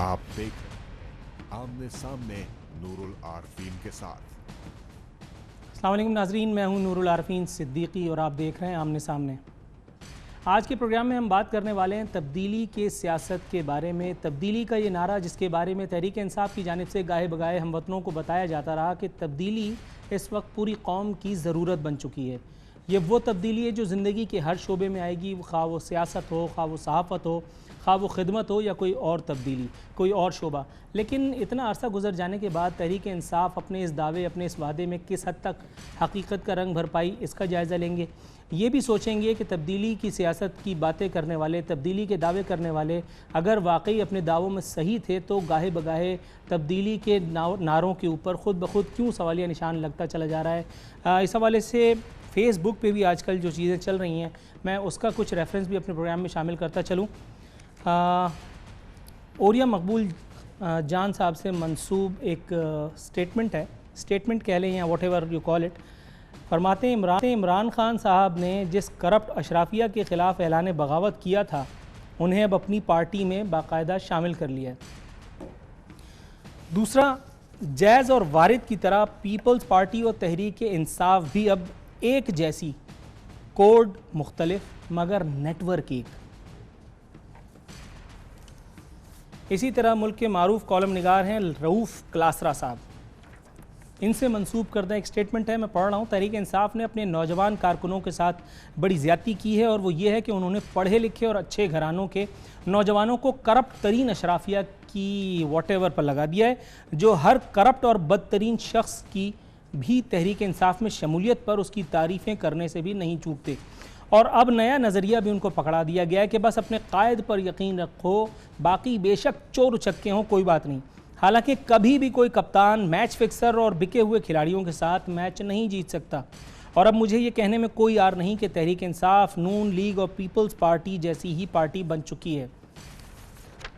आप देख आमने सामने नूरुल आरफीन के साथ। अस्सलाम वालेकुम नाजरीन, मैं हूं नूरुल आरफीन सिद्दीकी और आप देख रहे हैं आमने सामने। आज के प्रोग्राम में हम बात करने वाले हैं तब्दीली के सियासत के बारे में। तब्दीली का ये नारा जिसके बारे में तहरीक इंसाफ की जानिब से गाहे बगाहे हमवतनों को बताया जाता रहा कि तब्दीली इस वक्त पूरी कौम की ज़रूरत बन चुकी है। ये वो तब्दीली है जो ज़िंदगी के हर शोबे में आएगी, खा वो सियासत हो, खा वो सहाफ़त हो, खा वो खिदमत हो या कोई और तब्दीली, कोई और शोबा। लेकिन इतना अरसा गुजर जाने के बाद तहरीक इंसाफ अपने इस दावे, अपने इस वादे में किस हद तक हकीकत का रंग भर पाई, इसका जायज़ा लेंगे। ये भी सोचेंगे कि तब्दीली की सियासत की बातें करने वाले, तब्दीली के दावे करने वाले अगर वाकई अपने दावों में सही थे तो गाहे बगाहे तब्दीली के नारों के ऊपर ख़ुद ब खुद क्यों सवालिया निशान लगता चला जा रहा है। इस हवाले से फ़ेसबुक पे भी आजकल जो चीज़ें चल रही हैं, मैं उसका कुछ रेफरेंस भी अपने प्रोग्राम में शामिल करता चलूँ। ओरिया मकबूल जान साहब से मंसूब एक स्टेटमेंट है, स्टेटमेंट कह लें या what ever you call it. फरमाते हैं इमरान खान साहब ने जिस करप्ट अशराफिया के ख़िलाफ़ ऐलान बगावत किया था उन्हें अब अपनी पार्टी में बाकायदा शामिल कर लिया है। दूसरा, जैज़ और वारिद की तरह पीपल्स पार्टी और तहरीक इंसाफ भी अब एक जैसी, कोड मुख्तलिफ मगर नेटवर्क एक। इसी तरह मुल्क के मारूफ कॉलम निगार हैं रऊफ़ क्लासरा साहब, इनसे मंसूब करदा एक स्टेटमेंट है, मैं पढ़ रहा हूँ। तहरीक इंसाफ ने अपने नौजवान कारकुनों के साथ बड़ी ज़्यादती की है और वो ये है कि उन्होंने पढ़े लिखे और अच्छे घरानों के नौजवानों को करप्ट तरीन अशराफिया की वॉट एवर पर लगा दिया है, जो हर करप्ट और बदतरीन शख्स की भी तहरीक इंसाफ में शमूलियत पर उसकी तारीफ़ें करने से भी नहीं चूकते। और अब नया नज़रिया भी उनको पकड़ा दिया गया है कि बस अपने कायद पर यकीन रखो, बाकी बेशक चोर उचक्के हों कोई बात नहीं। हालांकि कभी भी कोई कप्तान मैच फिक्सर और बिके हुए खिलाड़ियों के साथ मैच नहीं जीत सकता। और अब मुझे ये कहने में कोई आर नहीं कि तहरीक इंसाफ, नून लीग और पीपल्स पार्टी जैसी ही पार्टी बन चुकी है।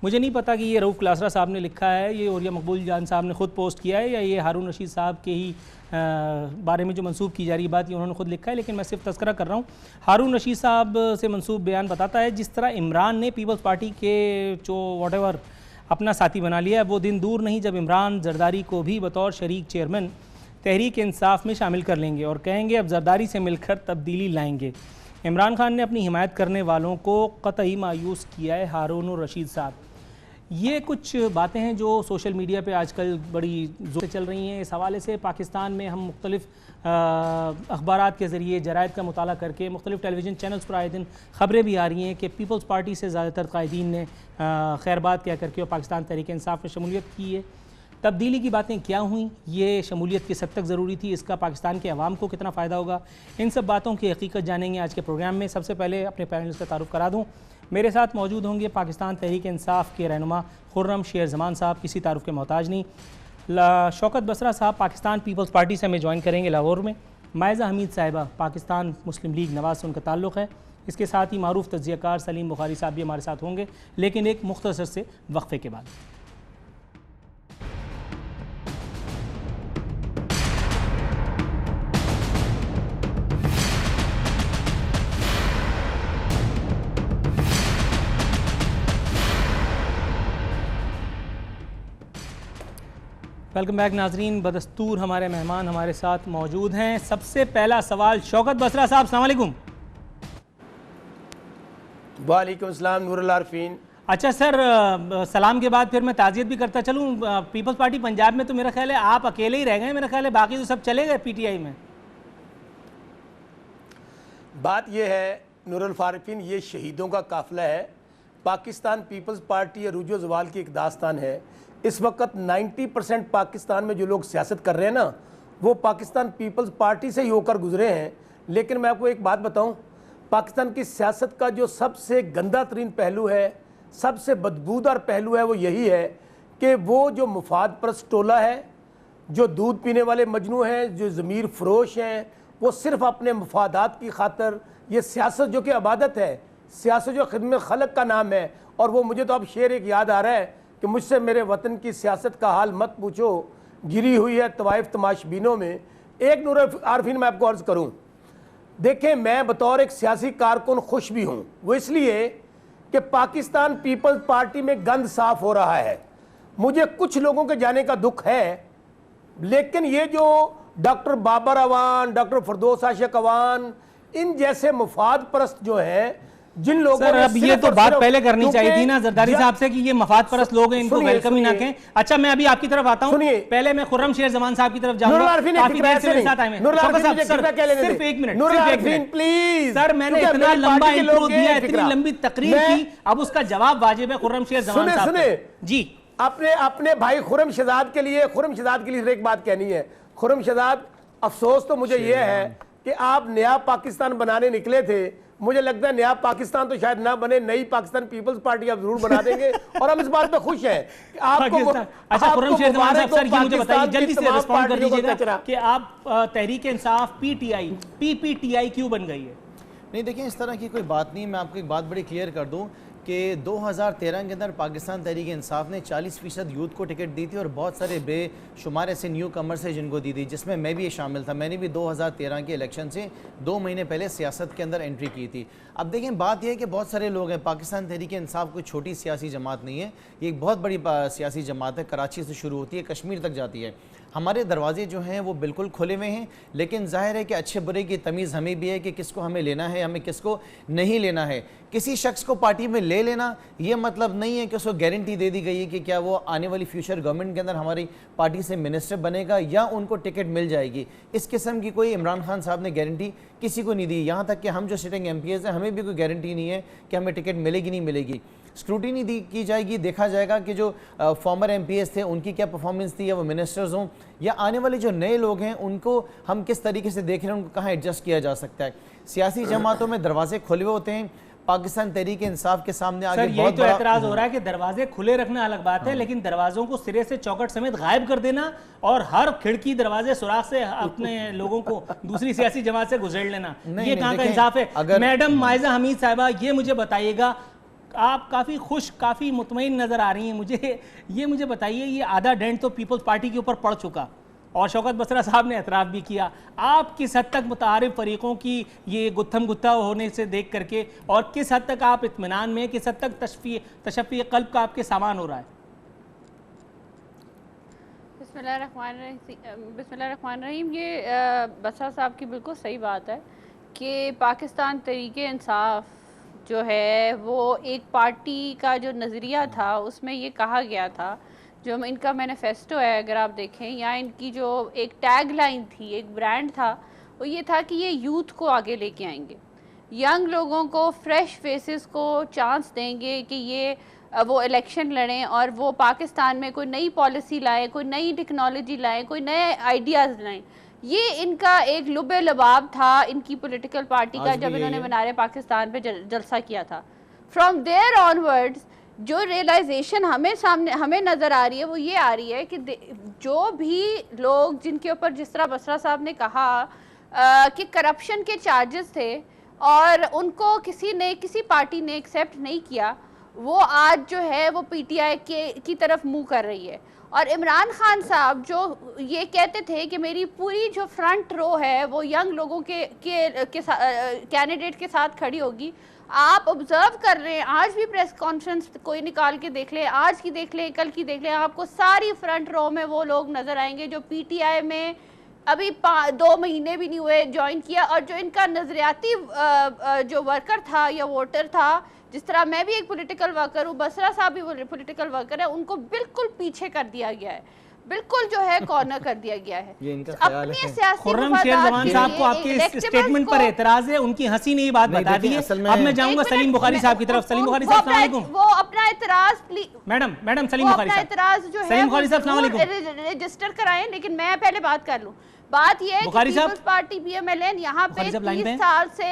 मुझे नहीं पता कि ये रऊफ़ क्लासरा साहब ने लिखा है, ये ओरिया मकबूल जान साहब ने ख़ुद पोस्ट किया है, या ये हारून रशीद साहब के ही बारे में जो मंसूब की जा रही बात ये उन्होंने ख़ुद लिखा है, लेकिन मैं सिर्फ तज़किरा कर रहा हूँ। हारून रशीद साहब से मंसूब बयान बताता है जिस तरह इमरान ने पीपल्स पार्टी के जो वॉट एवर अपना साथी बना लिया है, वो दिन दूर नहीं जब इमरान जरदारी को भी बतौर शरीक चेयरमैन तहरीक इंसाफ में शामिल कर लेंगे और कहेंगे अब जरदारी से मिलकर तब्दीली लाएंगे। इमरान खान ने अपनी हिमायत करने वालों को कतई मायूस किया है। हारून रशीद साहब, ये कुछ बातें हैं जो सोशल मीडिया पे आजकल बड़ी ज़ोर से चल रही हैं। इस हवाले से पाकिस्तान में हम मुख्तलिफ़ अखबारात के ज़रिए, जरायद का मुताला करके, मुख्तलिफ़ टेलीविज़न चैनल्स पर आए दिन ख़बरें भी आ रही हैं कि पीपल्स पार्टी से ज़्यादातर कायदीन ने खैरबाद कह करके और पाकिस्तान तहरीक इंसाफ में शमूलियत की है। तब्दीली की बातें क्या हुई, ये शमूलियत किस हद तक ज़रूरी थी, इसका पाकिस्तान के अवाम को कितना फ़ायदा होगा, इन सब बातों की हकीकत जानेंगे आज के प्रोग्राम में। सबसे पहले अपने पैनलिस्ट का तारुफ़ करा दूँ। मेरे साथ मौजूद होंगे पाकिस्तान तहरीक इंसाफ के रहनुमा खुर्रम शेर ज़मान साहब, किसी तारुफ़ के मोहताज नहीं। शौकत बसरा साहब पाकिस्तान पीपल्स पार्टी से हमें ज्वाइन करेंगे लाहौर में। मायज़ा हमीद साहिबा पाकिस्तान मुस्लिम लीग नवाज़ से उनका ताल्लुक़ है। इसके साथ ही मारूफ तज्ज़ियाकार सलीम बुखारी साहब भी हमारे साथ होंगे, लेकिन एक मुख्तसर से वक्फ़े के बाद। वेलकम बैक नाजरीन। बदस्तूर हमारे मेहमान हमारे साथ मौजूद हैं। सबसे पहला सवाल शौकत बसरा साहब, अस्सलाम वालेकुम। वालेकुम सलाम नूरुल आरफीन। अच्छा सर, सलाम के बाद फिर मैं ताज़ियत भी करता चलूँ। पीपल्स पार्टी पंजाब में तो मेरा ख्याल है आप अकेले ही रह गए, मेरा ख्याल है बाकी तो सब चले गए पीटीआई में। बात यह है नूरुल आरफीन, ये शहीदों का काफ़िला है। पाकिस्तान पीपल्स पार्टी अरूज व ज़वाल की एक दास्तान है। इस वक्त 90% पाकिस्तान में जो लोग सियासत कर रहे हैं ना, वो पाकिस्तान पीपल्स पार्टी से ही होकर गुजरे हैं। लेकिन मैं आपको एक बात बताऊं, पाकिस्तान की सियासत का जो सबसे गंदा तरीन पहलू है, सबसे बदबूदार पहलू है, वो यही है कि वो जो मुफाद परस्त टोला है, जो दूध पीने वाले मजनू हैं, जो ज़मीर फरोश हैं, वो सिर्फ अपने मुफादात की खातर, ये सियासत जो कि इबादत है, सियासत जो खिदमत खलक का नाम है। और वो मुझे तो अब शेर एक याद आ रहा है कि मुझसे मेरे वतन की सियासत का हाल मत पूछो, गिरी हुई है तवाइफ तमाशबीनों में। एक नूरुल आरफीन मैं आपको अर्ज़ करूं, देखें मैं बतौर एक सियासी कारकुन खुश भी हूं, वो इसलिए कि पाकिस्तान पीपल्स पार्टी में गंद साफ हो रहा है। मुझे कुछ लोगों के जाने का दुख है, लेकिन ये जो डॉक्टर बाबर अवान, डॉक्टर फरदौस आशिक अवान, इन जैसे मुफाद परस्त जो हैं, जिन लोगों सर ने अब ये तो बात पहले करनी चाहिए थी ना जरदारी साहब से कि ये मफाद परस्त लोग हैं, इनको वेलकम ही ना कहें। अच्छा मैं अभी आपकी तरफ आता हूं, पहले मैं खुर्रम शेर जमान साहब की तरफ जाऊंगा, काफी देर से मेरे साथ आए हैं। सिर्फ एक मिनट प्लीज सर, मैंने इतना लंबा इंट्रो दिया, इतनी लंबी तकरीर की, अब उसका जवाब वाजिब है खुर्रम शेर जमान साहब जी। अपने भाई खुर्रम शहजाद के लिए एक बात कहनी है। खुर्रम शहजाद, अफसोस तो मुझे यह है कि आप नया पाकिस्तान बनाने निकले थे, मुझे लगता है नया पाकिस्तान तो शायद ना बने, नई पाकिस्तान पीपल्स पार्टी आप जरूर बना देंगे और हम इस बात पे खुश हैं कि आपको। अच्छा खुर्रम शेर जमान साहब सर, ये मुझे बताइए जल्दी से रिस्पॉन्ड कर दीजिएगा कि आप तहरीक इंसाफ पीटीआई पीपीटीआई क्यों बन गई है? नहीं देखिए, इस तरह की कोई बात नहीं। मैं आपको एक बात बड़ी क्लियर कर दूं कि 2013 के अंदर पाकिस्तान तहरीक इंसाफ ने 40% यूथ को टिकट दी थी और बहुत सारे बेशुमार ऐसे न्यू कमर्स है जिनको दी थी, जिसमें मैं भी शामिल था। मैंने भी 2013 के इलेक्शन से 2 महीने पहले सियासत के अंदर एंट्री की थी। अब देखें, बात यह है कि बहुत सारे लोग हैं, पाकिस्तान तहरीक इंसाफ कोई छोटी सियासी जमात नहीं है, ये एक बहुत बड़ी सियासी जमात है, कराची से शुरू होती है, कश्मीर तक जाती है। हमारे दरवाजे जो हैं वो बिल्कुल खुले हुए हैं, लेकिन जाहिर है कि अच्छे बुरे की तमीज़ हमें भी है कि किसको हमें लेना है, हमें किसको नहीं लेना है। किसी शख्स को पार्टी में ले लेना ये मतलब नहीं है कि उसको गारंटी दे दी गई है कि क्या वो आने वाली फ्यूचर गवर्नमेंट के अंदर हमारी पार्टी से मिनिस्टर बनेगा या उनको टिकट मिल जाएगी। इस किस्म की कोई इमरान खान साहब ने गारंटी किसी को नहीं दी। यहाँ तक कि हम जो सिटिंग MPs हैं, हमें भी कोई गारंटी नहीं है कि हमें टिकट मिलेगी नहीं मिलेगी। स्क्रूटिनी की जाएगी, देखा जाएगा कि जो फॉर्मर MPs थे उनकी क्या परफॉर्मेंस थी, या वो मिनिस्टर्स हों या आने वाले जो नए लोग हैं उनको हम किस तरीके से देख रहे हैं, उनको कहाँ एडजस्ट किया जा सकता है। सियासी जमातों में दरवाजे खुले हुए होते हैं, पाकिस्तान तहरीक इंसाफ के सामने आगे बहुत तो एतराज हो रहा है कि दरवाजे खुले रखना अलग बात है, लेकिन दरवाजों को सिरे से चौखट समेत गायब कर देना और हर खिड़की दरवाजे सुराख से अपने लोगों को दूसरी सियासी जमात से गुजर लेना, ये कहाँ का इंसाफ है? मैडम माइजा हमीद साहिबा, ये मुझे बताइएगा, आप काफ़ी खुश, काफ़ी मुतमईन नज़र आ रही हैं मुझे, ये मुझे बताइए, ये आधा डेंट तो पीपल्स पार्टी के ऊपर पड़ चुका और शौकत बसरा साहब ने एतराफ़ भी किया, आप किस हद तक मुतारिफ फरीकों की ये गुत्थम गुत्था होने से देख करके, और किस हद तक आप इत्मीनान में, किस हद तक तशफ़ी क़ल्ब का आपके सामान हो रहा है? बिस्मिल्लाहिर्रहमानिर्रहीम। ये बसरा साहब की बिल्कुल सही बात है कि पाकिस्तान तहरीक इंसाफ जो है वो एक पार्टी का जो नज़रिया था उसमें ये कहा गया था, जो इनका मैनिफेस्टो है अगर आप देखें, या इनकी जो एक टैग लाइन थी, एक ब्रांड था, वो ये था कि ये यूथ को आगे लेके आएंगे, यंग लोगों को, फ्रेश फेसेस को चांस देंगे कि ये वो इलेक्शन लड़ें और वो पाकिस्तान में कोई नई पॉलिसी लाए, कोई नई टेक्नोलॉजी लाएँ, कोई नए आइडियाज़ लाएँ। ये इनका एक लुबे लबाब था इनकी पॉलिटिकल पार्टी का, जब इन्होंने मनारे पाकिस्तान पे जलसा किया था। फ्रॉम देयर ऑनवर्ड्स जो रियलाइजेशन हमें नज़र आ रही है वो ये आ रही है कि जो भी लोग जिनके ऊपर, जिस तरह बसरा साहब ने कहा कि करप्शन के चार्जेस थे और उनको किसी पार्टी ने एक्सेप्ट नहीं किया, वो आज जो है वो PTI की तरफ मुँह कर रही है। और इमरान खान साहब जो ये कहते थे कि मेरी पूरी जो फ्रंट रो है वो यंग लोगों के कैंडिडेट के साथ खड़ी होगी, आप ऑब्जर्व कर रहे हैं, आज भी प्रेस कॉन्फ्रेंस कोई निकाल के देख ले, आज की देख ले, कल की देख ले, आपको सारी फ्रंट रो में वो लोग नज़र आएंगे जो PTI में अभी 2 महीने भी नहीं हुए ज्वाइन किया, और जो इनका नज़रियाती जो वर्कर था या वोटर था, जिस तरह मैं भी एक पॉलिटिकल वर्कर हूँ, बसरा साहब भी पॉलिटिकल वर्कर है, उनको बिल्कुल पीछे कर दिया गया है, बिल्कुल जो है कॉर्नर कर दिया गया है। ये इनका ख्याल है। खुर्रम शेर जमान साहब को आपके इस स्टेटमेंट पर एतराज है, उनकी हंसी ने ये बात बता दी है। अब मैं जाऊंगा सलीम बुखारी साहब की तरफ। सलीम बुखारी साहब अस्सलाम वालेकुम। वो अपना एतराज मैडम सलीम बुखारी साहब, एतराज जो है सलीम बुखारी साहब अस्सलाम वालेकुम, रजिस्टर कराएं, लेकिन मैं पहले बात कर लूं। बात यह है कि पीपल्स पार्टी PMLN यहाँ पे 30 साल से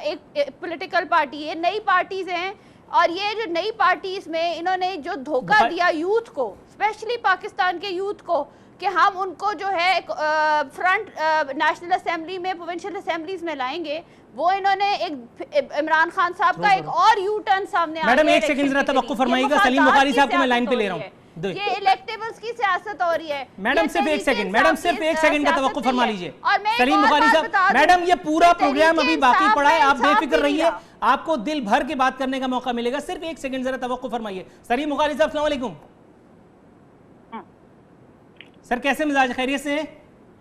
एक पॉलिटिकल पार्टी है, नई पार्टीज हैं, और ये जो नई पार्टीज में इन्होंने जो धोखा दिया यूथ को, स्पेशली पाकिस्तान के यूथ को, कि हम उनको जो है फ्रंट नेशनल असेंबली में, प्रोविंशियल असेंबलीज में लाएंगे, वो इन्होंने एक इमरान खान साहब का एक और यू टर्न सामने। मैडम एक सेकंड जरा तवक्कुफ फरमाइएगा, सलीम बुखारी साहब को मैं लाइन पे ले रहा हूँ। ये इलेक्टिवल्स की सियासत हो रही है। मैडम सिर्फ एक सेकंड, मैडम सिर्फ एक सेकंड का तवक्कुफ फरमा लीजिए। सलीम बुखारी साहब, मैडम ये पूरा प्रोग्राम अभी बाकी पड़ा है, आप बेफिक्र रहिए, आपको दिल भर के बात करने का मौका मिलेगा। सिर्फ एक सेकंड जरा तवक्कुफ फरमाइए। सलीम बुखारी साहब अस्सलाम वालेकुम। सर कैसे मिजाज, खैरियत से हैं?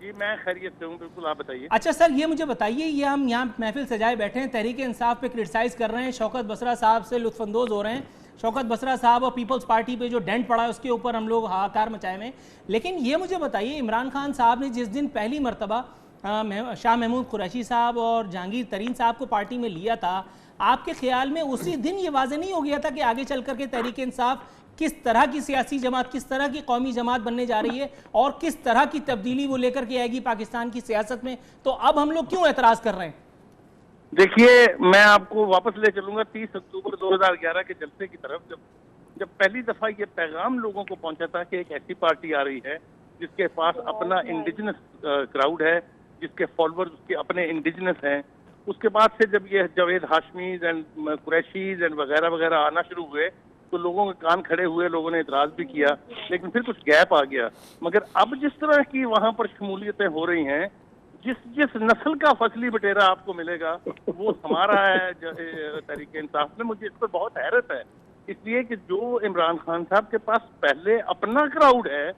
जी मैं खैरियत से हूँ, बिल्कुल आप बताइए। अच्छा सर, ये मुझे बताइए, ये हम यहाँ महफिल सजाए बैठे हैं, तहरीक इंसाफ पे क्रिटिसाइज कर रहे हैं, शौकत बसरा साहब से लुत्फानंदोज हो रहे हैं, शौकत बसरा साहब और पीपल्स पार्टी पे जो डेंट पड़ा है उसके ऊपर हम लोग हाहाकार मचाए हुए हैं। लेकिन ये मुझे बताइए, इमरान खान साहब ने जिस दिन पहली मरतबा शाह महमूद कुरैशी साहब और जहांगीर तरीन साहब को पार्टी में लिया था, आपके ख्याल में उसी दिन ये वाज़ेह नहीं हो गया था कि आगे चल करके तहरीक इंसाफ किस तरह की सियासी जमात, किस तरह की कौमी जमात बनने जा रही है और किस तरह की तब्दीली वो लेकर के आएगी पाकिस्तान की सियासत में? तो अब हम लोग क्यों एतराज़ कर रहे हैं? देखिए, मैं आपको वापस ले चलूंगा 30 अक्टूबर 2011 के जलसे की तरफ, जब पहली दफा ये पैगाम लोगों को पहुंचा था कि एक ऐसी पार्टी आ रही है जिसके पास अपना इंडिजिनस क्राउड है, जिसके फॉलोअर्स उसके अपने इंडिजिनस हैं। उसके बाद से जब ये जावेद हाशमीज एंड कुरैशीज एंड वगैरह वगैरह आना शुरू हुए तो लोगों के कान खड़े हुए, लोगों ने इतराज भी किया, लेकिन फिर कुछ गैप आ गया। मगर अब जिस तरह की वहां पर शमूलियतें हो रही हैं, जिस नस्ल का फसली बटेरा आपको मिलेगा वो हमा रहा है तहरीक इंसाफ में, मुझे इस पर बहुत हैरत है। इसलिए कि जो इमरान खान साहब के पास पहले अपना क्राउड है,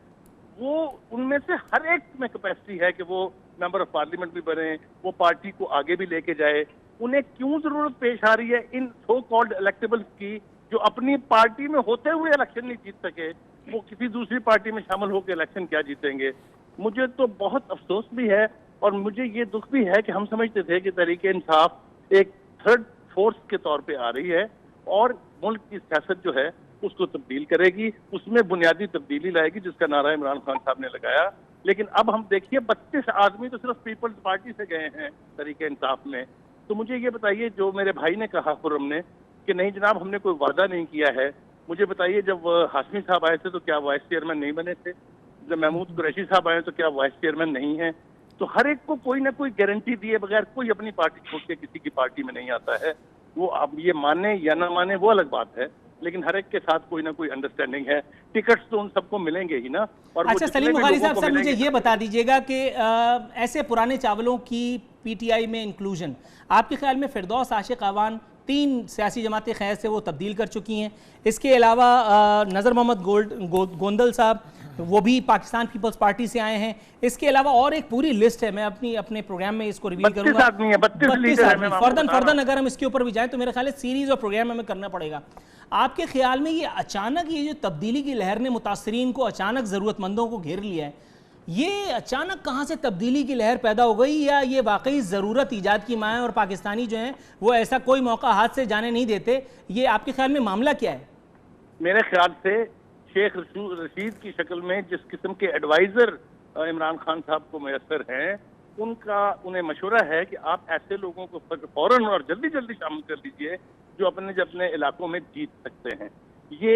वो उनमें से हर एक में कैपेसिटी है कि वो मेंबर ऑफ पार्लियामेंट भी बने, वो पार्टी को आगे भी लेके जाए। उन्हें क्यों जरूरत पेश आ रही है इन सो कॉल्ड इलेक्टेबल्स की, जो अपनी पार्टी में होते हुए इलेक्शन नहीं जीत सके, वो किसी दूसरी पार्टी में शामिल होकर इलेक्शन क्या जीतेंगे? मुझे तो बहुत अफसोस भी है और मुझे ये दुख भी है कि हम समझते थे कि तहरीक इंसाफ एक थर्ड फोर्स के तौर पे आ रही है और मुल्क की सियासत जो है उसको तब्दील करेगी, उसमें बुनियादी तब्दीली लाएगी, जिसका नारा इमरान खान साहब ने लगाया। लेकिन अब हम देखिए 32 आदमी तो सिर्फ पीपल्स पार्टी से गए हैं तहरीक इंसाफ में। तो मुझे ये बताइए, जो मेरे भाई ने कहा खुर्रम ने कि नहीं जनाब हमने कोई वादा नहीं किया है, मुझे बताइए जब हाशमी साहब आए थे तो क्या वाइस चेयरमैन नहीं बने थे? जब महमूद कुरैशी साहब आए तो क्या वाइस चेयरमैन नहीं है? तो हर एक को कोई ना कोई गारंटी दिए बगैर कोई अपनी पार्टी छोड़ के किसी की पार्टी में नहीं आता है। वो अब ये माने या ना माने वो अलग बात है, लेकिन हर एक के साथ कोई ना कोई अंडरस्टैंडिंग है। टिकट्स तो उन सबको मिलेंगे ही ना। और अच्छा सलीम बुखारी साहब, सर मुझे ये बता दीजिएगा कि ऐसे पुराने चावलों की पीटीआई में इंक्लूजन, आपके ख्याल में फिरदौस आशिक आवान 3 सियासी जमातें खैर से वो तब्दील कर चुकी हैं, इसके अलावा नज़र मोहम्मद गोंदल साहब वो भी पाकिस्तान पीपल्स पार्टी से आए हैं, इसके अलावा और एक पूरी लिस्ट है, मैं अपने प्रोग्राम में इसको रिवील करूंगा। 32 आदमी फर्दन अगर हम इसके ऊपर भी जाएं तो मेरे ख्याल है सीरीज और प्रोग्राम हमें करना पड़ेगा। आपके ख्याल में ये अचानक ये जो तब्दीली की लहर ने मुतासरीन को अचानक ज़रूरतमंदों को घेर लिया है, ये अचानक कहाँ से तब्दीली की लहर पैदा हो गई, या ये वाकई ज़रूरत ईजाद की माँ है और पाकिस्तानी जो हैं वो ऐसा कोई मौका हाथ से जाने नहीं देते? ये आपके ख्याल में मामला क्या है? मेरे ख्याल से शेख रशीद की शक्ल में जिस किस्म के एडवाइजर इमरान खान साहब को मैसर हैं, उन्हें मशवरा है कि आप ऐसे लोगों को फौरन और जल्दी जल्दी शामिल कर लीजिए जो अपने इलाकों में जीत सकते हैं। ये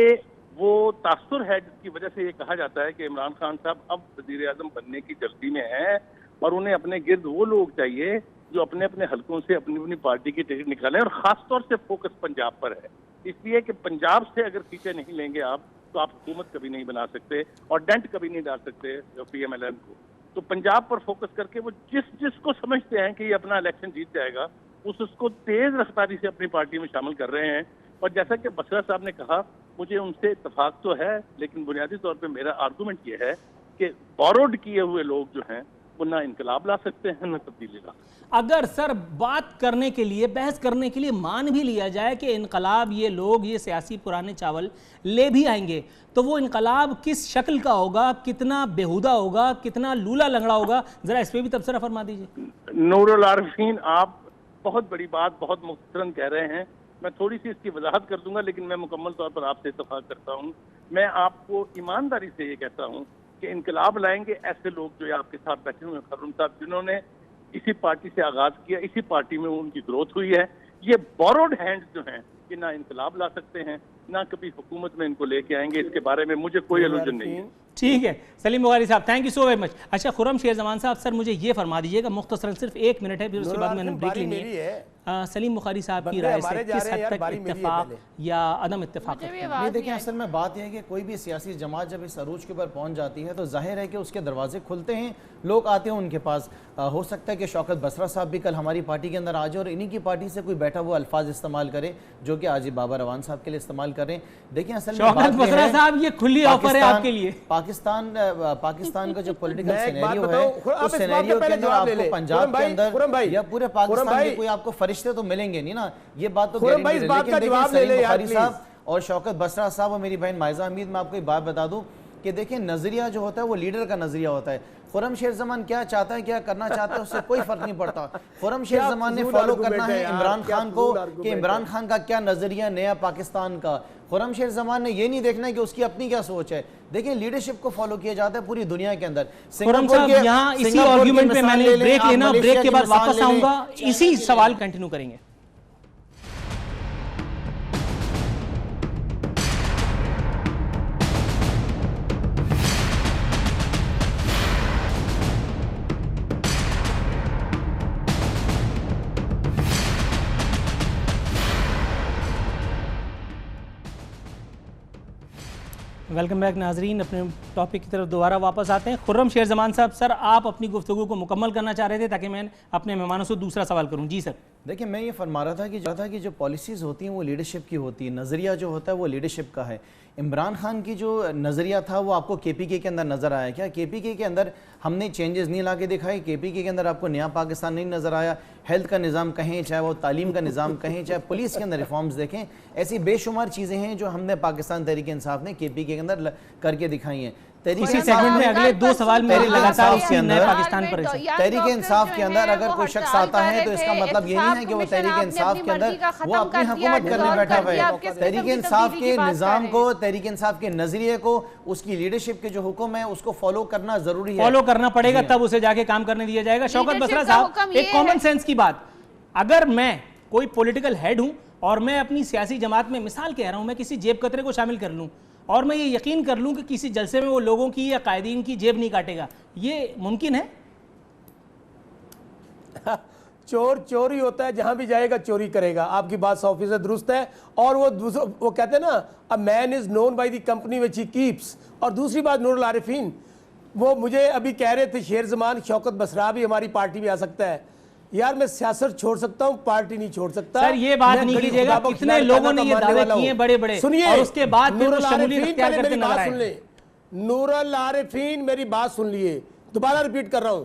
वो तासुर है जिसकी वजह से ये कहा जाता है कि इमरान खान साहब अब वज़ीर आज़म बनने की जल्दी में हैं और उन्हें अपने गिर्द वो लोग चाहिए जो अपने अपने हलकों से अपनी अपनी पार्टी की टिकट निकालें, और खासतौर से फोकस पंजाब पर है। इसलिए कि पंजाब से अगर सीटें नहीं लेंगे आप तो आप हुकूमत कभी नहीं बना सकते और डेंट कभी नहीं डाल सकते PMLN को। तो पंजाब पर फोकस करके वो जिसको समझते हैं कि ये अपना इलेक्शन जीत जाएगा, उसको तेज रफ्तारी से अपनी पार्टी में शामिल कर रहे हैं। और जैसा कि बसरा साहब ने कहा, मुझे उनसे इत्तेफाक तो है, लेकिन बुनियादी तौर पे मेरा आर्गूमेंट ये है कि बोरोड किए हुए लोग जो हैं वो ना इनकलाब ला सकते हैं ना तब्दीली ला। अगर सर बात करने के लिए, बहस करने के लिए मान भी लिया जाए कि इनकलाब ये लोग, ये सियासी पुराने चावल ले भी आएंगे, तो वो इनकलाब किस शक्ल का होगा, कितना बेहुदा होगा, कितना लूला लंगड़ा होगा, जरा इस पर भी तबसरा फरमा दीजिए। नूरुल आरिफीन, आप बहुत बड़ी बात बहुत मुख्तरम कह रहे हैं, मैं थोड़ी सी इसकी वजाहत कर दूंगा, लेकिन मैं मुकम्मल तौर पर आपसे इत्तेफाक करता हूँ। मैं आपको ईमानदारी से ये कहता हूँ कि इनकलाब लाएंगे ऐसे लोग जो आपके साथ बैठे हुए खर्रुम साहब, जिन्होंने इसी पार्टी से आगाज किया, इसी पार्टी में उनकी ग्रोथ हुई है। ये बोरोड हैंड्स जो हैं कि ना इनकलाब ला सकते हैं ना कभी हुकूमत में इनको लेके आएंगे, इसके बारे में मुझे कोई इल्यूजन नहीं है। ठीक है सलीम बुखारी साहब, thank you so very much. अच्छा खुर्रम शेर जमान साहब, सर मुझे ये फरमा दीजिएगा, मुख्तसरन सिर्फ 1 मिनट है, फिर उसके बाद मैंने ब्रेक लेनी है। सलीम बुखारी साहब की राय से किस हद तक इत्तेफाक या अदम इत्तेफाक? ये देखिए, असल में बात यह है कि कोई भी सियासी जमात जब इस अरूज के ऊपर पहुंच जाती है तो जाहिर है कि उसके दरवाजे खुलते हैं, लोग आते हैं उनके पास। हो सकता है कि शौकत बसरा साहब भी कल हमारी पार्टी के अंदर आ जाए और इन्हीं की पार्टी से कोई बैठा हुआ अल्फाज इस्तेमाल करे जो जो कि आज बाबर अवान साहब के लिए इस्तेमाल कर रहे हैं। देखिए असल में शौकत बात ये बसरा है, साहब ये खुली ऑफर है आपके लिए। पाकिस्तान का जो पॉलिटिकल मैं एक बात सिनेरियो है, बताऊं, उस आप इस बात का सिनेरियो के पहले अंदर जवाब ले आपको लें। पंजाब के अंदर खुरम भाई, या पूरे पाकिस्तान भाई, के कोई आपको फरिश्ते तो मिलेंगे नहीं ना, ये बात तो खुरम भाई, guaranteed इस है। बात का लेकिन जवाब देखिए, ले ले सलीम यार, बुखारी प्लीज। साहब और शौकत बसरा साहब और मेरी बहन माइजा हमीद, मैं आपको एक बात बता दूं कि देखिए नजरिया जो होता है वो लीडर का नजरिया होता है। खुर्रम शेर जमान क्या चाहता है, क्या करना चाहता है, उससे कोई फर्क नहीं पड़ता। खुर्रम शेर जमान ने फॉलो करना है इमरान खान को कि इमरान खान का क्या नजरिया नया पाकिस्तान का। खुर्रम शेर जमान ने ये नहीं देखना है कि उसकी अपनी क्या सोच है। देखिए लीडरशिप को फॉलो किया जाता है पूरी दुनिया के अंदर। खुर्रम साहब यहाँ इसी आर्गुमेंट पे मैंने ब्रेक लेना, ब्रेक के बाद वापस आऊंगा, इसी सवाल कंटिन्यू करेंगे। वेलकम बैक नाजरीन, अपने टॉपिक की तरफ दोबारा वापस आते हैं। खुर्रम शेर जमान साहब, सर आप अपनी गुफ्तगू को मुकम्मल करना चाह रहे थे ताकि मैं अपने मेहमानों से दूसरा सवाल करूं। जी सर। देखिए मैं ये फरमा रहा था कि जो पॉलिसीज़ होती हैं वो लीडरशिप की होती है, नज़रिया जो होता है वो लीडरशिप का है। इमरान खान की जो नज़रिया था वो आपको KPK के अंदर नज़र आया क्या? KPK के अंदर हमने चेंजेस नहीं ला के दिखाए? KPK के अंदर आपको नया पाकिस्तान नहीं नज़र आया? हेल्थ का निज़ाम कहें, चाहे वो तालीम का निज़ाम कहें, चाहे पुलिस के अंदर रिफॉर्म्स देखें, ऐसी बेशुमार चीज़ें हैं जो हमने पाकिस्तान तहरीक इंसाफ ने KPK के अंदर करके दिखाई हैं। इसी सेगमेंट में अगले दो सवाल मेरे लगातार उसी नए पाकिस्तान पर है। तहरीक इंसाफ के अंदर अगर कोई शख्स आता है तो इसका मतलब ये नहीं है कि वो तहरीक इंसाफ के अंदर वो अपनी हुकूमत करने बैठा हुआ है। तहरीक इंसाफ के निज़ाम को, तहरीक इंसाफ के नजरिए को, उसकी लीडरशिप के जो हुक्म है उसको फॉलो करना जरूरी है। फॉलो करना पड़ेगा तब उसे जाके काम करने दिया जाएगा। शौकत बसरा साहब, एक कॉमन सेंस की बात, अगर मैं कोई पॉलिटिकल हेड हूं और मैं अपनी सियासी जमात में, मिसाल कह रहा हूं, मैं किसी जेब कतरे को शामिल कर लूं और मैं ये यकीन कर लूं कि किसी जलसे में वो लोगों की या कायदीन की जेब नहीं काटेगा, ये मुमकिन है? चोर चोरी होता है, जहां भी जाएगा चोरी करेगा। आपकी बात 100% दुरुस्त है। और वो कहते हैं ना, a man is known by the company which he keeps. और दूसरी बात, नूरुल आरिफीन, वो मुझे अभी कह रहे थे शेर जमान शौकत बसरा भी हमारी पार्टी में आ सकता है। यार मैं सियासत छोड़ सकता हूं, पार्टी नहीं छोड़ सकता। सर ये बात नहीं कीजिएगा, कितने लोगों ने ये दावे किए बड़े बड़े, सुनिए, और उसके बाद फिर वो नूरुल शमूलियत आरिफीन, इख्तियार पहले करते मेरी नजर बात आए। सुन ले। नूरुल आरिफीन, मेरी बात सुन लिए, दोबारा रिपीट कर रहा हूं,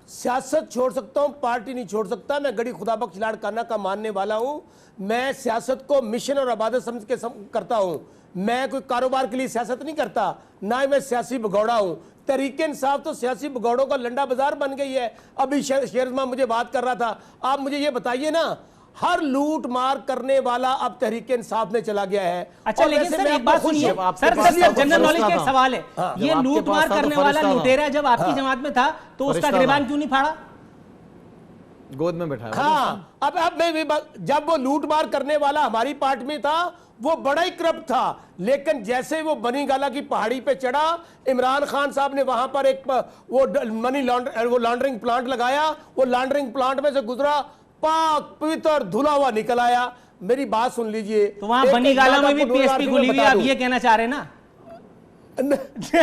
सियासत छोड़ सकता हूं, पार्टी नहीं छोड़ सकता। मैं गड़ी खुदा बख्श लाड़काना का मानने वाला हूं। मैं सियासत को मिशन और इबादत समझ के करता हूं। मैं कोई कारोबार के लिए सियासत नहीं करता, ना ही मैं सियासी भगौड़ा हूं। तहरीक इंसाफ तो सियासी भगौड़ों का लंडा बाजार बन गई है। अभी शेरजमान मुझे बात कर रहा था, आप मुझे ये बताइए ना, हर लूट मार करने वाला अब तहरीक इंसाफ में चला गया है। अच्छा, लेकिन सर एक बात सुनिए, सर जनरल नॉलेज का एक सवाल है, ये लूट मार करने वाला लुटेरा जब आपकी जमात में था तो उसका गिरबान क्यों नहीं फाड़ा? गोद में बैठा। हाँ, अब मैं जब वो लूट मार करने वाला हमारी पार्टी में था वो बड़ा ही करप्ट था, लेकिन जैसे वो बनी गाला की पहाड़ी पे चढ़ा, इमरान खान साहब ने वहां पर एक वो मनी लॉन्ड्रिंग प्लांट लगाया, वो लॉन्ड्रिंग प्लांट में से गुजरा, पाक पवित्र धुला हुआ निकल आया। मेरी बात सुन लीजिए, तो वहां बनी गाला में भी PSP खुली हुई, आप ये कहना चाह रहे हैं ना?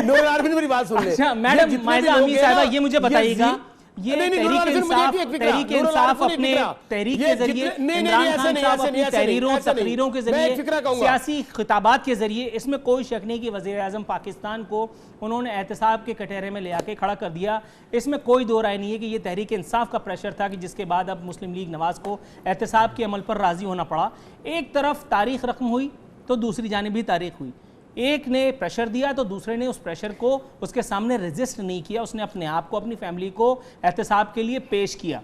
नूरुल आरिफीन, मेरी बात सुन ले। अच्छा मैडम माइजा अमीन साहिबा, ये मुझे बताइएगा, ये तहरीक इंसाफ अपने तहरीक के जरिए, इमरान खान साहब अपनी तहरीरों तकरीरों के जरिए, सियासी खिताबात के जरिए, इसमें कोई शक नहीं कि वज़ीर आज़म पाकिस्तान को उन्होंने एहतसाब के कटहरे में ले आके खड़ा कर दिया। इसमें कोई दो राय नहीं है कि ये तहरीक इंसाफ का प्रेशर था कि जिसके बाद अब मुस्लिम लीग नवाज को एहतसाब के अमल पर राजी होना पड़ा। एक तरफ तारीख रकम हुई तो दूसरी जानिब भी तारीख हुई। एक ने प्रेशर दिया तो दूसरे ने उस प्रेशर को उसके सामने रेजिस्ट नहीं किया, उसने अपने आप को, अपनी फैमिली को एहतसाब के लिए पेश किया।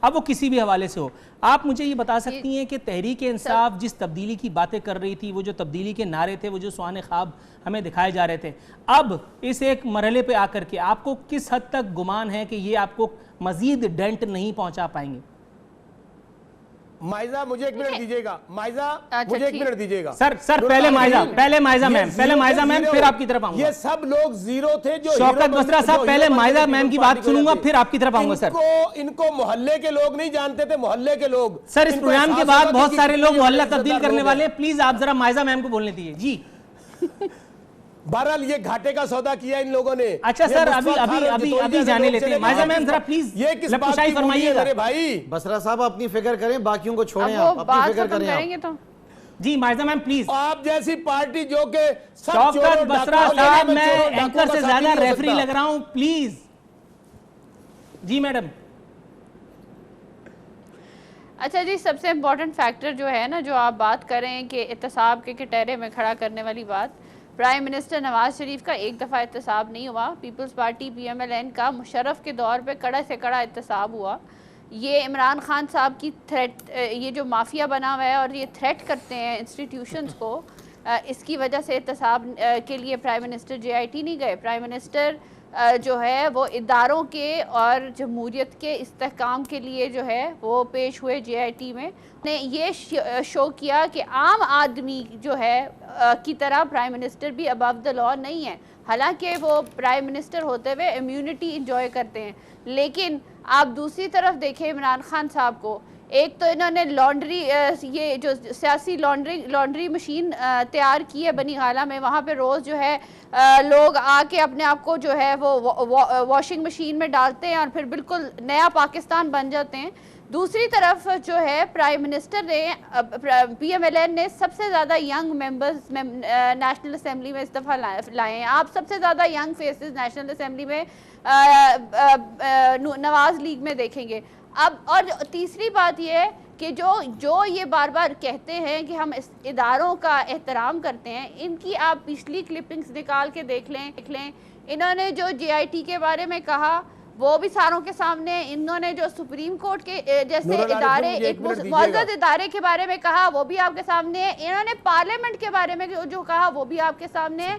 अब वो किसी भी हवाले से हो, आप मुझे ये बता सकती हैं कि तहरीक इंसाफ जिस तब्दीली की बातें कर रही थी, वो जो तब्दीली के नारे थे, वो जो सुहाने ख्वाब हमें दिखाए जा रहे थे, अब इस एक मरहले पे आकर के आपको किस हद तक गुमान है कि ये आपको मजीद डेंट नहीं पहुंचा पाएंगे? माइजा मुझे एक मिनट दीजिएगा, माइजा मुझे एक मिनट दीजिएगा। सर पहले माइजा मैम फिर आपकी तरफ आऊंगा। ये सब लोग जीरो थे जो शौकत बसरा साहब, पहले माइजा मैम की बात सुनूंगा फिर आपकी तरफ आऊंगा। सर इनको मोहल्ले के लोग नहीं जानते थे, मोहल्ले के लोग। सर इस प्रोग्राम के बाद बहुत सारे लोग मोहल्ला तब्दील करने वाले, प्लीज आप जरा माइजा मैम को बोलने दीजिए जी। बहरहाल ये घाटे का सौदा किया इन लोगों ने। अच्छा सर अभी जाने लेते हैं। माइजा मैम जरा प्लीज ये किस बात की फरमाइएगा? अरे भाई बसरा साहब अपनी फिक्र करें, बाकियों को छोड़ें, आप अपनी फिक्र करें। करेंगे तो जी माइजा मैम प्लीज। आप जैसी पार्टी जो के सब शौकत चोरों, बसरा डाकुओं, साहब, लेने में मैं चोरों, डाकुओं एंकर का से साथी ज्यादा नहीं हो रेफरी सकता। लग रहा हूं, प्लीज। Ji madam. अच्छा जी, सबसे इम्पोर्टेंट फैक्टर जो है ना, जो आप बात करें कि एहतसाब के कटहरे में खड़ा करने वाली बात, प्राइम मिनिस्टर नवाज शरीफ का एक दफ़ा एहतसाब नहीं हुआ। पीपल्स पार्टी PMLN का मुशर्रफ के दौर पे कड़ा से कड़ा एहतसाब हुआ। ये इमरान खान साहब की थ्रेट, ये जो माफिया बना हुआ है और ये थ्रेट करते हैं इंस्टीट्यूशंस को, इसकी वजह से एहतसाब के लिए प्राइम मिनिस्टर JIT नहीं गए। प्राइम मिनिस्टर जो है वो इदारों के और जमहूरियत के इस्तेहकाम के लिए जो है वो पेश हुए JIT में। ने ये शो किया कि आम आदमी जो है की तरह प्राइम मिनिस्टर भी अबव द लॉ नहीं है। हालांकि वो प्राइम मिनिस्टर होते हुए इम्यूनिटी इंजॉय करते हैं, लेकिन आप दूसरी तरफ देखें इमरान खान साहब को, एक तो इन्होंने लॉन्ड्री, ये जो सियासी लॉन्ड्री मशीन तैयार की है बनी गाला में, वहाँ पे रोज़ जो है लोग आके अपने आप को जो है वो वॉशिंग मशीन में डालते हैं और फिर बिल्कुल नया पाकिस्तान बन जाते हैं। दूसरी तरफ जो है प्राइम मिनिस्टर ने, PMLN ने सबसे ज़्यादा यंग मेंबर्स नेशनल असेंबली में इस दफ़ा लाए हैं। आप सबसे ज़्यादा यंग फेसेस नेशनल असेंबली में नवाज लीग में देखेंगे। अब और तीसरी बात यह है कि जो ये बार बार कहते हैं कि हम इस इदारों का एहतराम करते हैं, इनकी आप पिछली क्लिपिंग्स निकाल के देख लें। इन्होंने जो JIT के बारे में कहा वो भी सारों के सामने, इन्होंने जो सुप्रीम कोर्ट के जैसे इदारे, एक मुअज़्ज़ज़ इदारे के बारे में कहा वो भी आपके सामने है। इन्होंने पार्लियामेंट के बारे में जो कहा वो भी आपके सामने है।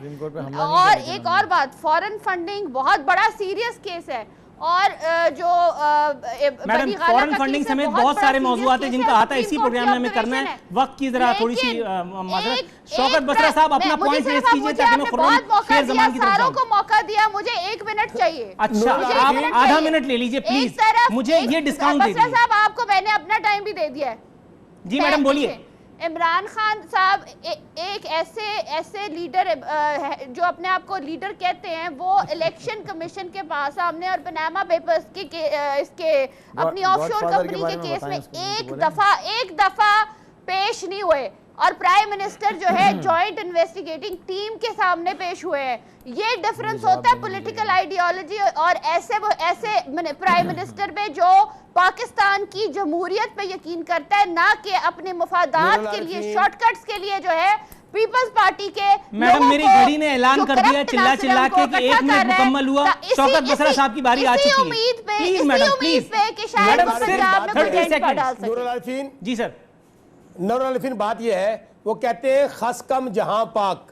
और एक और बात, फॉरेन फंडिंग बहुत बड़ा सीरियस केस है। और जो मैडम फॉरेन फंडिंग समेत बहुत सारे मौजूद हैं जिनका आता है इसी प्रोग्राम में हमें करना है। वक्त की जरा थोड़ी सी माजरत। शौकत बसरा साहब अपना पॉइंट पेश कीजिए ताकि मैं खुर्रम शेर जमान की तरफ सारों को मौका दिया, मुझे 1 मिनट चाहिए। अच्छा, आप आधा मिनट ले लीजिए प्लीज, मुझे ये डिस्काउंट दे दीजिए। साहब आपको मैंने अपना टाइम भी दे दिया है। जी मैडम बोलिए। इमरान खान साहब एक ऐसे लीडर जो अपने आप को लीडर कहते हैं, वो इलेक्शन कमीशन के पास सामने और पनामा पेपर्स के इसके अपनी ऑफशोर कंपनी के केस में एक दफा पेश नहीं हुए और प्राइम मिनिस्टर जो है जॉइंट इन्वेस्टिगेटिंग टीम के सामने पेश हुए हैं। ये डिफरेंस होता है पॉलिटिकल आइडियोलॉजी और ऐसे प्राइम मिनिस्टर पे जो पाकिस्तान की जमहूरियत पे यकीन करता है, ना कि अपने मुफादात के लिए, शॉर्टकट्स के लिए जो है पीपल्स पार्टी के। मैडम मेरी घड़ी ने ऐलान कर दिया चिल्ला चिल्ला के कि 1 मिनट मुकम्मल हुआ। शौकत बसरा साहब की बारी आ चुकी है। Please madam please. मैडम सिर्फ 30 सेकंड। जी सर। नूरुल बात यह है, वो कहते हैं खस कम जहां पाक।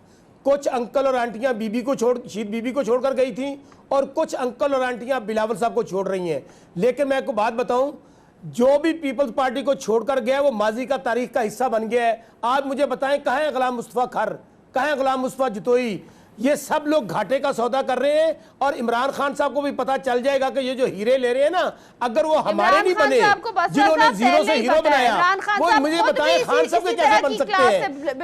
कुछ अंकल और आंटियां शहीद बीबी को छोड़कर गई थी और कुछ अंकल और आंटियां बिलावल साहब को छोड़ रही हैं। लेकिन मैं आपको बात बताऊं, जो भी पीपल्स पार्टी को छोड़कर गया वो माजी का तारीख का हिस्सा बन गया है। आज मुझे बताएं कहाँ है गुलाम मुस्तफा खर, कहाँ है गुलाम मुस्तफा जतोई? ये सब लोग घाटे का सौदा कर रहे हैं और इमरान खान साहब को भी पता चल जाएगा कि ये जो हीरे ले रहे हैं ना, अगर वो हमारे नहीं बने, जिन्होंने जीरो से हीरो बनाया, वो मुझे बताएं खान साहब के कैसे बन सकते हैं?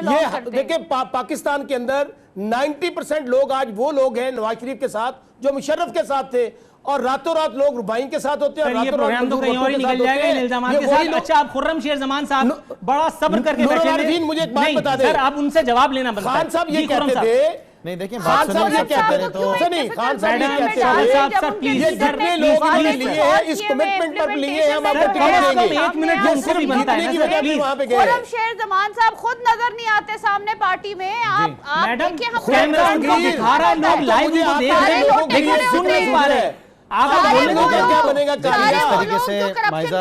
ये देखिए पाकिस्तान के अंदर 90% लोग आज वो लोग हैं नवाज शरीफ के साथ जो मुशर्रफ के साथ थे, और रातों रात लोग रुबाई के साथ होते हैं। ये प्रोग्राम तो कहीं और ही निकल जाएगा इन इल्जामात के साथ। अच्छा आप खुर्रम शेर जमान साहब बड़ा सब्र करके बैठे हैं। मुझे एक बात बता दें सर, आप उनसे जवाब लेना बनता है। खान साहब ये कहते थे, नहीं देखिए खान साहब ये कहते थे तो नहीं, खान साहब ये कहते थे ये जितने लोग हमने लिए हैं इस कमिटमेंट पर लिए हैं, हम आपको टिकट देंगे। 1 मिनट उनको भी बनता है ना सर, प्लीज। वहां पे गए खुर्रम शेर जमान साहब खुद नजर नहीं आते सामने पार्टी में। आप मैडम देखिए, हम कैमरा उनको दिखा रहा है, लोग लाइव उनको देख रहे हैं, लेकिन सुन नहीं पा रहे हैं। आप बोलने को क्या बनेगा? जिस तरीके से माइजा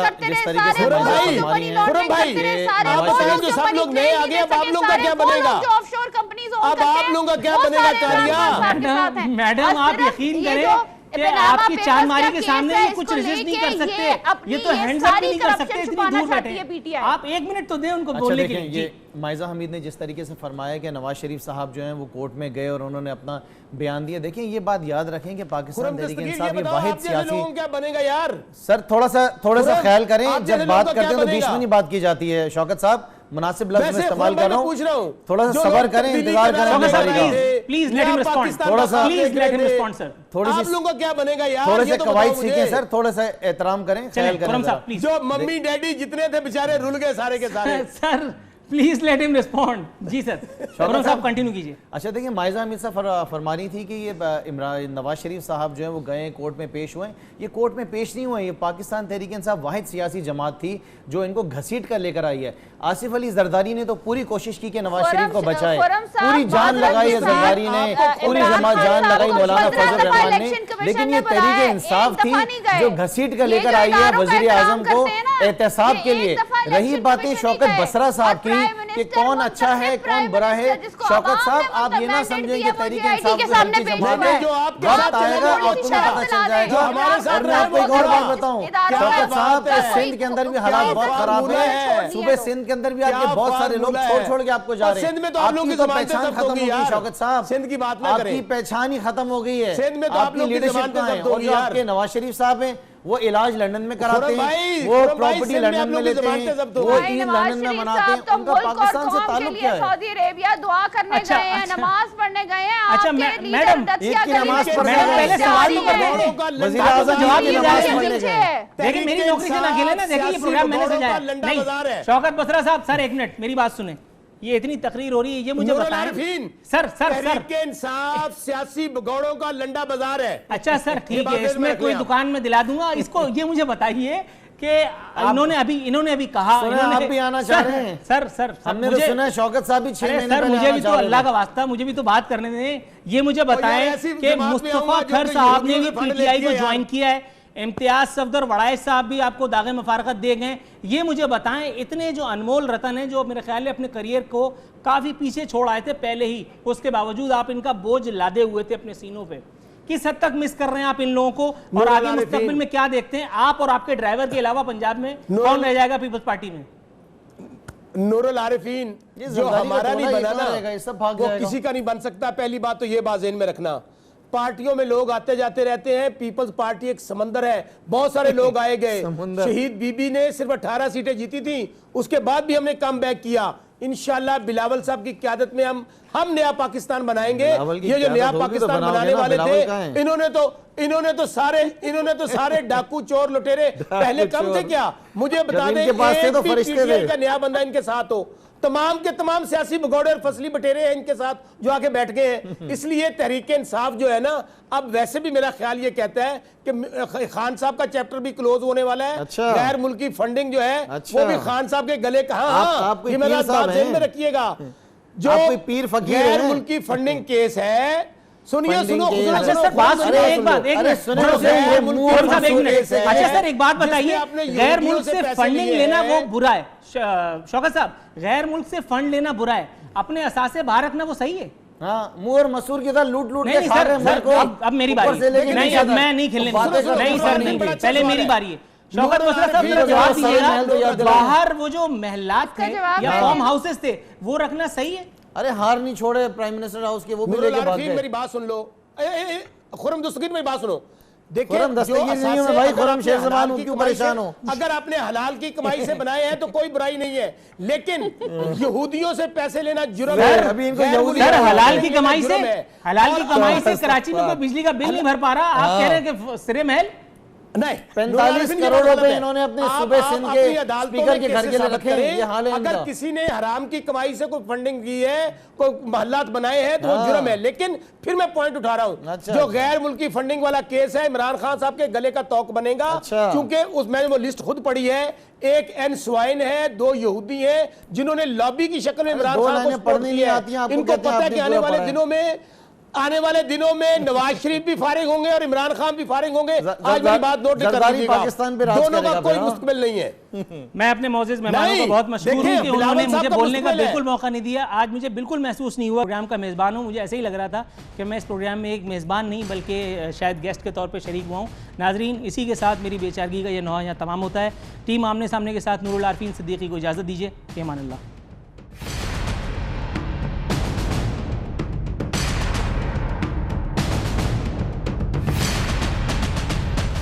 खुर्रम भाई आप बताइए, जो सब लोग नए आ गए, अब आप लोगों का क्या बनेगा? अब आप लोगों का क्या बनेगा? कालिया मैडम आप यकीन करें कि आपकी चांदमारी के सामने ये कुछ रेजिस्ट नहीं कर सकते, ये तो हैंड्स अप नहीं कर सकते, इतनी दूर बैठे। आप 1 मिनट तो दें उनको बोलने के लिए। माइजा हमीद ने जिस तरीके से फरमाया कि नवाज शरीफ साहब जो हैं वो कोर्ट में गए और उन्होंने अपना बयान दिया, देखिए ये बात याद रखें कि पाकिस्तान तहरीक इंसाफ ये वाहिद सियासी, क्या बनेगा यार? सर थोड़ा सा ख्याल करें, जब बात करते हैं तो बीच में नहीं बात की जाती है। शौकत साहब मुनासिब लफ्ज़ में इस्तेमाल कर रहा हूं, थोड़ा सा सब्र करें, इंतजार करें। प्लीज लेट हिम रिस्पॉन्ड, थोड़ा सा please let him respond sir. थोड़ी सी आप लोगों का क्या बनेगा यार? थोड़े से कवायद सीखें सर, थोड़ा सा एहतराम करें, ख्याल करें। जो मम्मी डैडी जितने थे बेचारे रुल गए सारे के सारे। Sir please let him respond. जी सर, खुर्रम साहब कंटिन्यू कीजिए। अच्छा देखिए, माइजा अमीर साहब फरमा रही थी कि ये इमरान नवाज शरीफ साहब जो है वो गए कोर्ट में पेश हुए। ये कोर्ट में पेश नहीं हुए, ये पाकिस्तान तहरीक इंसाफ वाहिद सियासी जमात थी जो इनको घसीट कर लेकर आई है। आसिफ अली जरदारी ने तो पूरी कोशिश की कि नवाज शरीफ को बचाए, पूरी जान लगाई है जरदारी ने, पूरी जान लगाई मौलाना फजल रहमान ने, लेकिन ये तहरीक इंसाफ थी जो घसीट कर लेकर आई है वजीर आजम को एहतसाब के लिए। रही बातें शौकत बसरा साहब की कि कौन अच्छा है कौन बुरा है, शौकत साहब आप ये ना समझें कि तहरीक इंसाफ की हल्की जमात है, वक्त आएगा और तुम्हें पता चल जाएगा। और मैं आपको एक और बात बताऊं, शौकत साहब सिंध के अंदर भी हालात बहुत खराब है, सूबे सिंध के अंदर भी आपके बहुत सारे लोग छोड़ के आपको जा रहे हैं। आपकी तो पहचान खत्म हो गई शौकत साहब, सिंध की बात ना करें, आपकी पहचान ही खत्म हो गई है, सिंध में तो आपकी लीडरशिप कहां है? और जो आपके नवाज शरीफ साहब हैं वो इलाज लंदन में कराते हैं, वो प्रॉपर्टी लंदन में लेते हैं, वो ईद लंदन में मनाते हैं, उनका पाकिस्तान से ताल्लुक क्या है? सऊदी अरेबिया दुआ करने गए हैं, नमाज पढ़ने गए हैं। अच्छा मैडम, एक की नमाज पढ़ पहले सवाल तो कर वज़ीर आज़म जवाब की नमाज पढ़ने गए। देखिए मेरी नौकरी से ना खेले ना, देखिए ये प्रोग्राम मैंने सजाया नहीं। शौकत बसरा साहब सर एक मिनट मेरी बात सुने, ये इतनी तकरीर हो रही है, ये मुझे बताएं सर। तहरीक इंसाफ सियासी भगौड़ों का लंडा बाजार है। अच्छा सर ठीक है, इसमें कोई दुकान में दिला दूंगा इसको। ये मुझे बताइए कि इन्होंने अभी कहा, आप भी आना चाह रहे हैं? सर हमने तो सुना है शौकत साहब भी 6 महीने पहले मुझे भी तो अल्लाह का वास्ता, मुझे भी तो बात करने दें। ये मुझे बताएं कि मुस्तफा खर साहब ने भी पीटीआई को ज्वाइन किया है, इम्तियाज सफदर वड़ाई साहब भी आपको दागे मुफारकत दे गए। ये मुझे बताएं, इतने जो अनमोल रतन हैं जो मेरे ख्याल में अपने करियर को काफ़ी पीछे छोड़ आए थे पहले ही, उसके बावजूद आप इनका बोझ लादे हुए थे अपने सीनों पे, किस हद तक मिस कर रहे हैं आप इन लोगों को? और आगे मुस्तकबिल में क्या देखते हैं आप और आपके ड्राइवर के अलावा पंजाब में कौन रह जाएगा पीपल्स पार्टी में? नूरुल आरिफीन जो हमारा नहीं बना ना, वो किसी का नहीं बन सकता। पहली बात तो ये बात ज़हन में रखना, पार्टियों में लोग आते जाते रहते हैं, पीपल्स पार्टी एक समंदर है, बहुत सारे लोग आए गए। शहीद बीबी ने सिर्फ 18 सीटें जीती थी, उसके बाद भी हमने कम बैक किया। इंशाल्लाह बिलावल साहब की क़यादत में हम नया पाकिस्तान बनाएंगे। ये जो नया पाकिस्तान बनाने वाले थे, इन्होंने तो सारे डाकू चोर लुटेरे पहले कम थे क्या? मुझे बता दें, PTI का नया बंदा इनके साथ हो, तमाम के तमाम सियासी भगौड़े और फसली बटेरे हैं इनके साथ जो आके बैठ गए हैं। इसलिए तहरीक इंसाफ जो है ना, अब वैसे भी मेरा ख्याल ये कहता है कि खान साहब का चैप्टर भी क्लोज होने वाला है। अच्छा। गैर मुल्की फंडिंग जो है वो भी खान साहब के गले का, ये मेरा बात ध्यान में रखिएगा, जो पीर फकीर गैर मुल्की फंडिंग केस है। सुनिए सुनो अच्छा सर बात सुनिए, एक बात अच्छा सर एक बात बताइए, गैर मुल्क से फंडिंग लेना वो बुरा है? शौकत साहब, गैर मुल्क से फंड लेना बुरा है, अपने असासे बाहर रखना वो सही है? हाँ, मुंह और मसूर की तरह लूट के खा रहे हैं सर, अब मेरी बारी नहीं, अब मैं नहीं खेलने नहीं सर नहीं, पहले मेरी बारी है। शौकत बसरा साहब जवाब दीजिएगा, बाहर वो जो महलात थे या फार्म हाउसेस थे वो रखना सही है? अरे हार नहीं छोड़े प्राइम मिनिस्टर हाउस के, वो भी लेके भाग गए। मेरी बात सुन लो, खुर्रम दस्तगीर मेरी बात सुनो। देखिए क्यों परेशान हो? अगर आपने हलाल की कमाई से बनाए हैं तो कोई बुराई नहीं है, लेकिन यहूदियों से पैसे लेना जुर्म है। अभी इनको हलाल की कमाई से कराची में कोई बिजली का बिल नहीं भर पा रहा, आप कह रहे हैं कि सिरे महल नहीं, 45 करोड़ रुपए इन्होंने अपने सूबे सिंध के स्पीकर के घर के लिए रखे हैं। ये हाल है अगर किसी ने हराम की कमाई से कोई फंडिंग की है, कोई महल्लात बनाए हैं तो वो जुर्म है। लेकिन फिर मैं पॉइंट उठा रहा हूं, जो गैर मुल्की फंडिंग वाला केस है, इमरान खान साहब के गले का तौक बनेगा, क्योंकि उसमें वो लिस्ट खुद पड़ी है। एक एन स्वाइन है, 2 यहूदी हैं जिन्होंने लॉबी की शक्ल में इमरान खान को सपोर्ट किया है। इनको पता है कि आने वाले दिनों में नवाज शरीफ भी फारिग होंगे और इमरान खान भी फारिग होंगे। आज मेरी बात नोट कर लीजिएगा, पाकिस्तान पे दोनों का कोई मुस्तकबिल नहीं है। मैं अपने मौजूद मेहमानों को बहुत मशहूर हूं कि उन्होंने मुझे बोलने का बिल्कुल मौका नहीं दिया। आज मुझे बिल्कुल महसूस नहीं हुआ प्रोग्राम का मेज़बान हूं, मुझे ऐसे ही लग रहा था कि मैं इस प्रोग्राम में एक मेज़बान नहीं बल्कि शायद गेस्ट के तौर पर शरीक हुआ हूँ। नाजरीन, इसी के साथ मेरी बेचारगी का ये नौहा यहाँ तमाम होता है। टीम आमने सामने के साथ नूरुल आरफीन सिद्दीकी को इजाज़त दीजिए। फ़ी अमान अल्लाह।